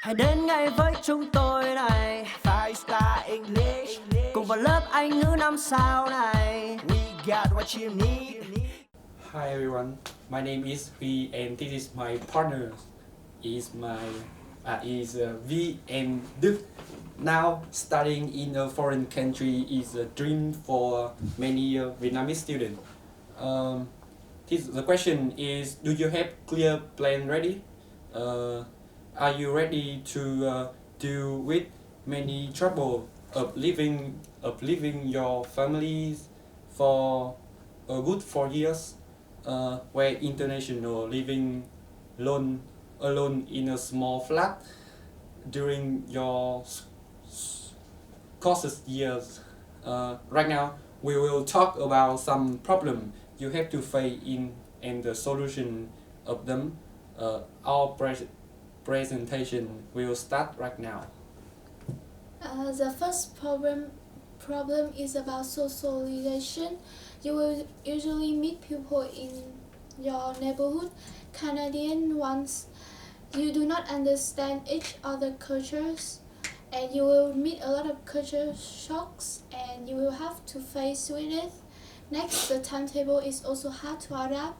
Hãy đến ngay với chúng tôi này, Five Star English, cùng vào lớp Anh ngữ 5 sao này. We got what you need. Hi everyone, my name is V and this is my partner. V and Đức. Now studying in a foreign country is a dream for many Vietnamese students. The question is, do you have clear plan ready? Are you ready to deal with many trouble of living your families for a good 4 years, where international living alone in a small flat during your courses years. Right now, we will talk about some problem you have to face in and the solution of them. Our presentation will start right now. The first problem is about socialization. You will usually meet people in your neighborhood. Canadian ones, you do not understand each other cultures, and you will meet a lot of culture shocks, and you will have to face with it. Next, the timetable is also hard to adapt.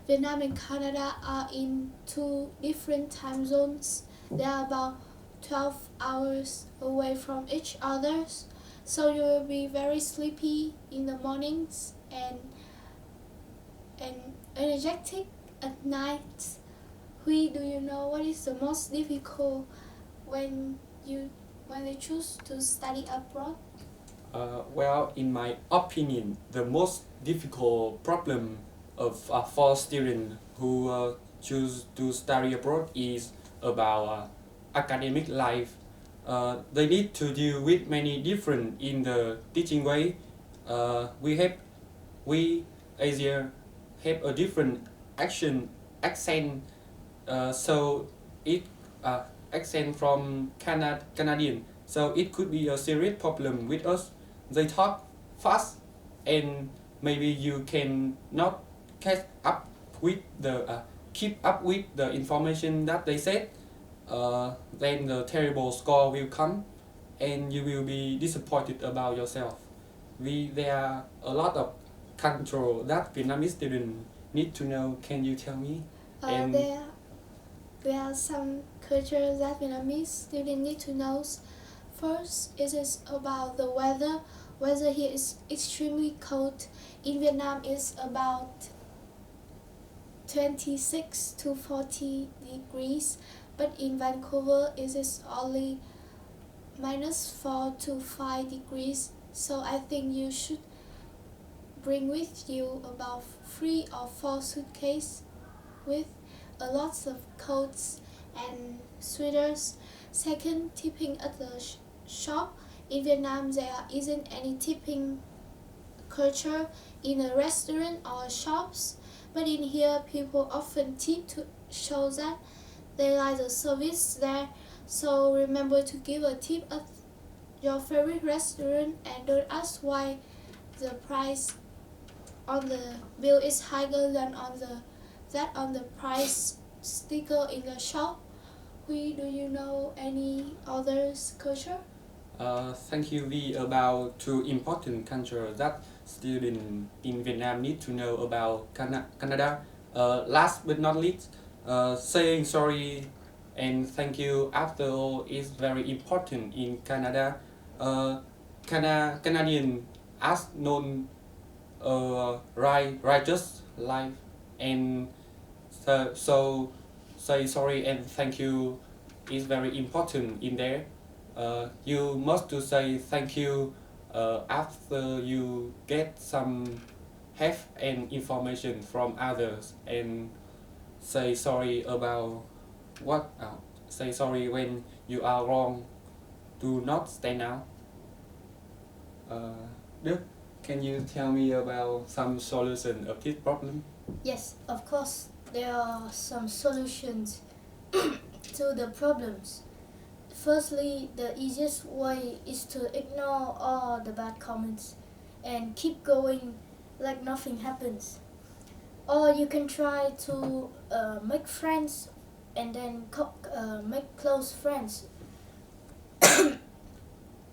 Vietnam and Canada are in two different time zones. They are about 12 hours away from each other, so you will be very sleepy in the mornings and energetic at night. Do you know what is the most difficult when you choose to study abroad? Well, in my opinion, the most difficult problem for students who choose to study abroad is about academic life. They need to deal with many different in the teaching way. We Asia have a different accent, so it accent from Canadian. So it could be a serious problem with us. They talk fast, and maybe you can not catch up with keep up with the information that they said. Then the terrible score will come, and you will be disappointed about yourself. There are a lot of control that Vietnamese students need to know. Can you tell me? There are some cultures that Vietnamese students need to know. First, it is about the weather. Weather here is extremely cold. In Vietnam, it's about 26 to 40 degrees, but in Vancouver, it is only -4 to 5 degrees. So I think you should bring with you about 3 or 4 suitcases with a lot of coats and sweaters. Second, tipping at the shop. In Vietnam, there isn't any tipping culture in a restaurant or shops, but in here, people often tip to show that they like the service there. So remember to give a tip at your favorite restaurant, and don't ask why the price on the bill is higher than on the price sticker in the shop. Do you know any other culture? Thank you, V, about two important cultures that students in Vietnam need to know about Canada. Last but not least, saying sorry and thank you after all is very important in Canada. Canadian as known righteous life, and so say sorry and thank you is very important in there. You must to say thank you after you get some help and information from others, and say sorry about say sorry when you are wrong. Do not stand out. Đức, can you tell me about some solution of this problem? Yes, of course, there are some solutions to the problems. Firstly, the easiest way is to ignore all the bad comments and keep going like nothing happens. Or you can try to make friends and then make close friends.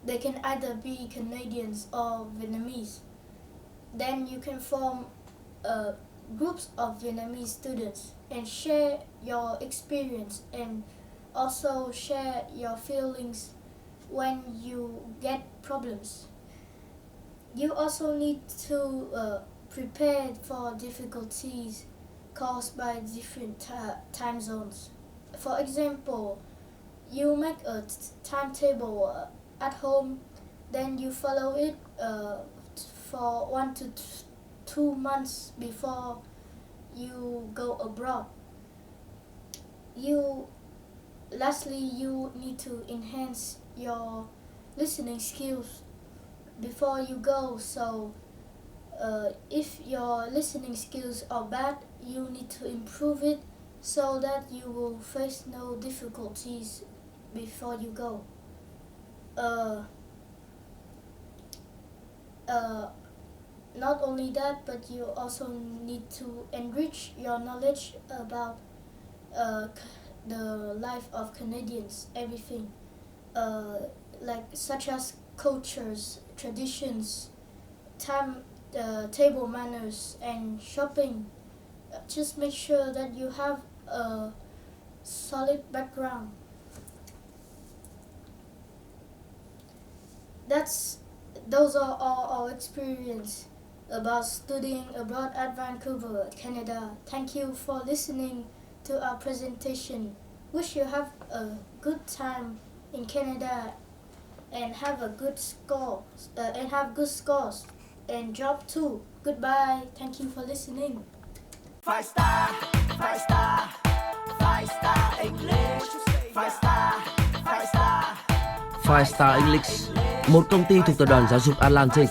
They can either be Canadians or Vietnamese. Then you can form groups of Vietnamese students and share your experience and also share your feelings when you get problems. You also need to prepare for difficulties caused by different time zones. For example, you make a timetable at home, then you follow it for 1 to 2 months before you go abroad. Lastly, you need to enhance your listening skills before you go. So if your listening skills are bad, you need to improve it so that you will face no difficulties before you go. Not only that, but you also need to enrich your knowledge about the life of Canadians, everything, such as cultures, traditions, table manners, and shopping. Just make sure that you have a solid background. Those are all our experience about studying abroad at Vancouver, Canada. Thank you for listening to our presentation. Wish you have a good time in Canada and have a good score and have good scores and job too. Goodbye. Thank you for listening. 5 star, 5 star, 5 star English. 5 star, 5 star. Five Star English, một công ty thuộc tập đoàn giáo dục Atlantic